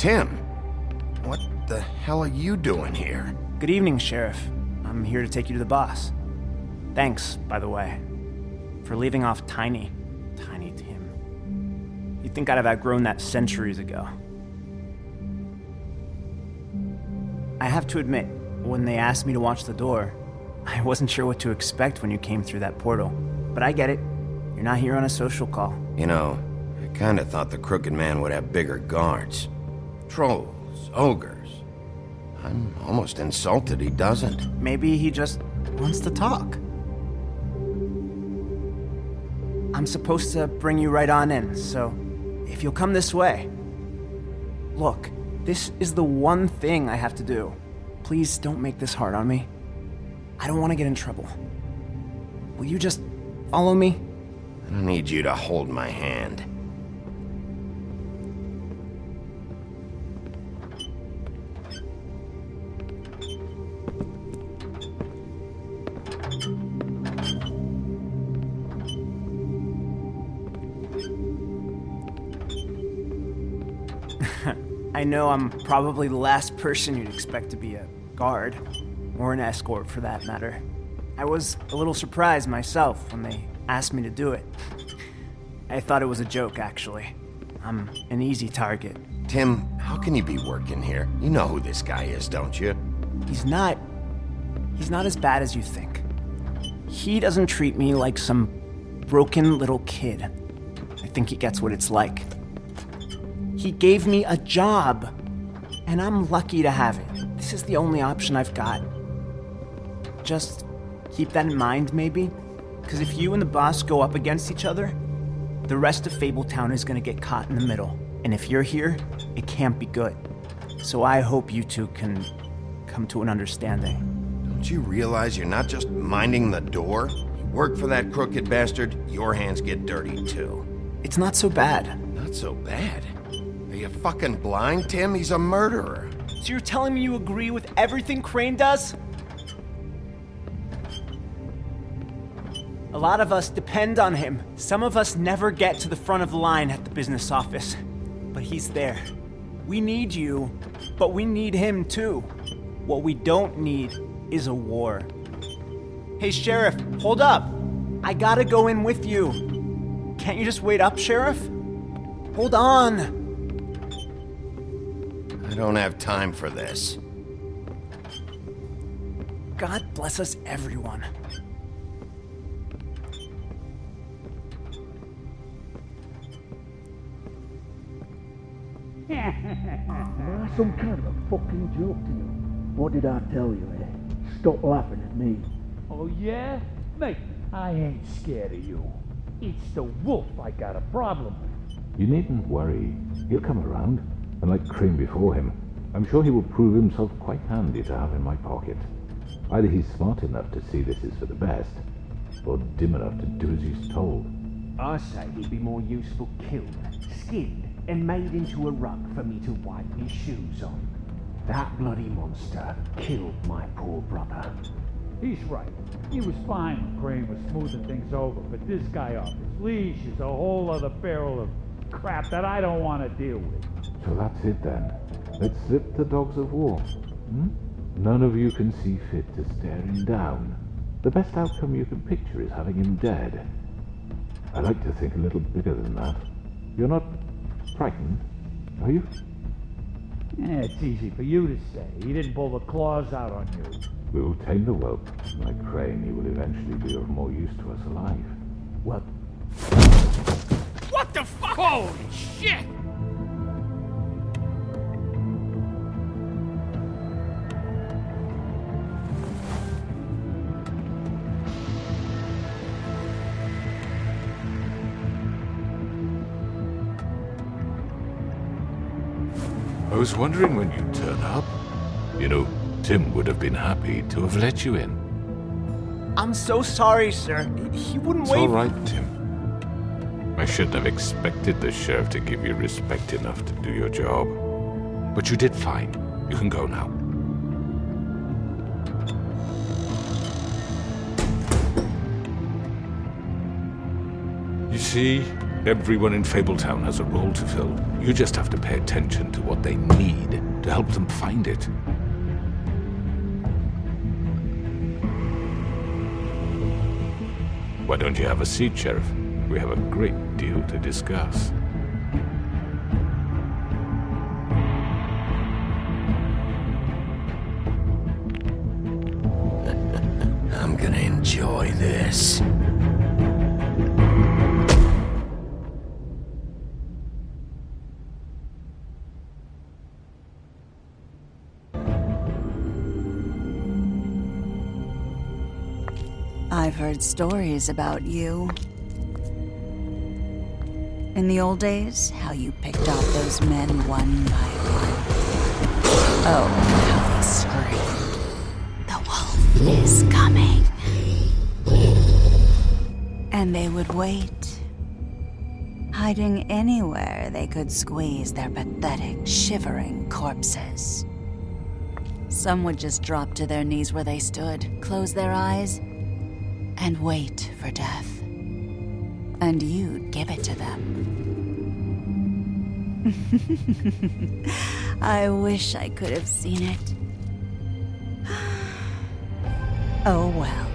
Tim, what the hell are you doing here? Good evening, Sheriff. I'm here to take you to the boss. Thanks, by the way, for leaving off Tiny Tim. You'd think I'd have outgrown that centuries ago. I have to admit, when they asked me to watch the door, I wasn't sure what to expect when you came through that portal. But I get it. You're not here on a social call. You know, I kinda thought the Crooked Man would have bigger guards. Trolls, ogres. I'm almost insulted he doesn't. Maybe he just wants to talk. I'm supposed to bring you right on in, so if you'll come this way. Look, this is the one thing I have to do. Please don't make this hard on me. I don't want to get in trouble. Will you just follow me? I don't need you to hold my hand. I know I'm probably the last person you'd expect to be a guard, or an escort for that matter. I was a little surprised myself when they asked me to do it. I thought it was a joke, actually. I'm an easy target. Tim, how can you be working here? You know who this guy is, don't you? He's not as bad as you think. He doesn't treat me like some broken little kid. I think he gets what it's like. He gave me a job, and I'm lucky to have it. This is the only option I've got. Just keep that in mind, maybe? Because if you and the boss go up against each other, the rest of Fabletown is gonna get caught in the middle. And if you're here, it can't be good. So I hope you two can come to an understanding. Don't you realize you're not just minding the door? You work for that crooked bastard, your hands get dirty too. It's not so bad. Not so bad. Are you fucking blind, Tim? He's a murderer. So you're telling me you agree with everything Crane does? A lot of us depend on him. Some of us never get to the front of the line at the business office. But he's there. We need you, but we need him too. What we don't need is a war. Hey, Sheriff, hold up. I gotta go in with you. Can't you just wait up, Sheriff? Hold on. I don't have time for this. God bless us, everyone. Some kind of a fucking joke to you. What did I tell you, eh? Stop laughing at me. Oh yeah? Mate, I ain't scared of you. It's the wolf I got a problem with. You needn't worry. He'll come around. And like Crane before him, I'm sure he will prove himself quite handy to have in my pocket. Either he's smart enough to see this is for the best, or dim enough to do as he's told. I say he'd be more useful killed, skinned, and made into a rug for me to wipe my shoes on. That bloody monster killed my poor brother. He's right. He was fine when Crane was smoothing things over, but this guy off his leash is a whole other barrel of crap that I don't want to deal with. So that's it then. Let's slip the dogs of war. None of you can see fit to stare him down. The best outcome you can picture is having him dead. I like to think a little bigger than that. You're not frightened, are you? Yeah, it's easy for you to say. He didn't pull the claws out on you. We will tame the whelp. Like Crane, he will eventually be of more use to us alive. Well, What the fuck? Holy shit! I was wondering when you'd turn up. You know, Tim would have been happy to have let you in. I'm so sorry, sir. He wouldn't It's wait. all right, Tim. I shouldn't have expected the sheriff to give you respect enough to do your job. But you did fine. You can go now. You see, Everyone in Fabletown has a role to fill. You just have to pay attention to what they need to help them find it. Why don't you have a seat, Sheriff? We have a great deal to discuss. I'm gonna enjoy this. I've heard stories about you. In the old days, how you picked off those men one by one. Oh, how they screamed. The wolf is coming. And they would wait, hiding anywhere they could squeeze their pathetic, shivering corpses. Some would just drop to their knees where they stood, close their eyes, and wait for death. And you'd give it to them. I wish I could have seen it. Oh well.